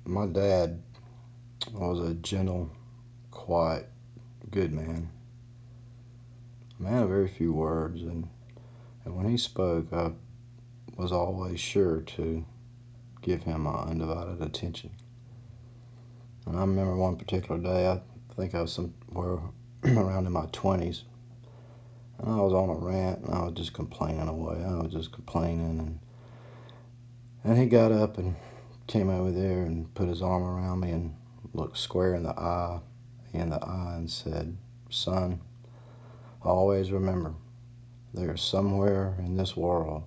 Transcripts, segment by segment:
My dad was a gentle, quiet, good man. A man of very few words, and when he spoke, I was always sure to give him my undivided attention. And I remember one particular day, I think I was somewhere around in my 20s, and I was on a rant, and I was just complaining away. I was just complaining, and he got up and came over there and put his arm around me and looked square in the eye and said, "Son, always remember, there is somewhere in this world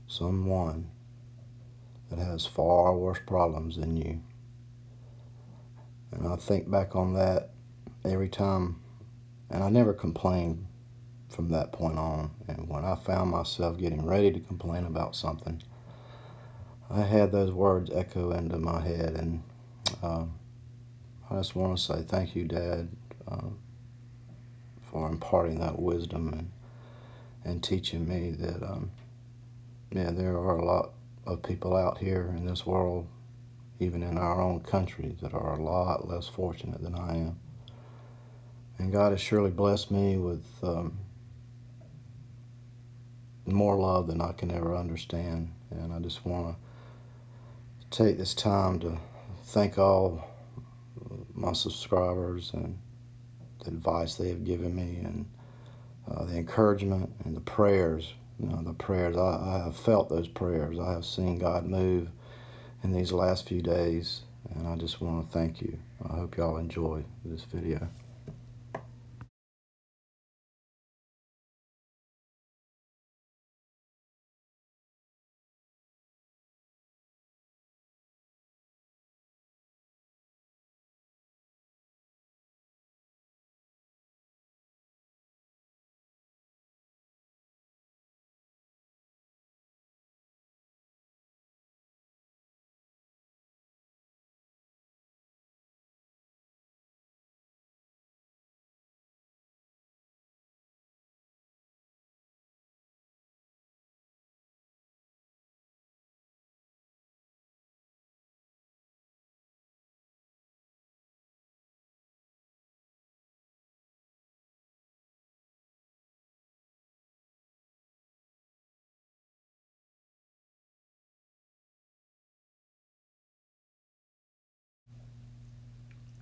someone that has far worse problems than you." And I think back on that every time, and I never complained from that point on. And when I found myself getting ready to complain about something, I had those words echo into my head. And I just want to say thank you, Dad, for imparting that wisdom and teaching me that, there are a lot of people out here in this world, even in our own country, that are a lot less fortunate than I am. And God has surely blessed me with more love than I can ever understand. And I just want to take this time to thank all my subscribers and the advice they have given me, and the encouragement and the prayers. The prayers, I have felt those prayers. I have seen God move in these last few days, and I just want to thank you. I hope y'all enjoy this video.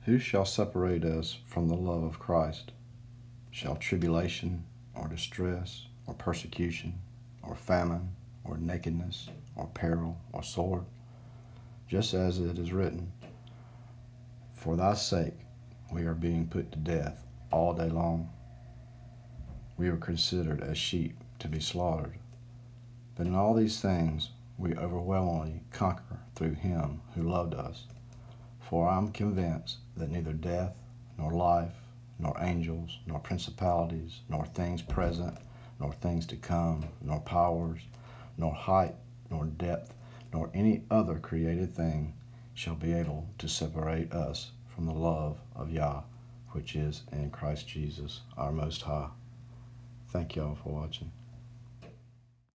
Who shall separate us from the love of Christ? Shall tribulation, or distress, or persecution, or famine, or nakedness, or peril, or sword? Just as it is written, for thy sake we are being put to death all day long. We are considered as sheep to be slaughtered. But in all these things we overwhelmingly conquer through him who loved us. For I am convinced that neither death, nor life, nor angels, nor principalities, nor things present, nor things to come, nor powers, nor height, nor depth, nor any other created thing shall be able to separate us from the love of Yah, which is in Christ Jesus, our Most High. Thank y'all for watching.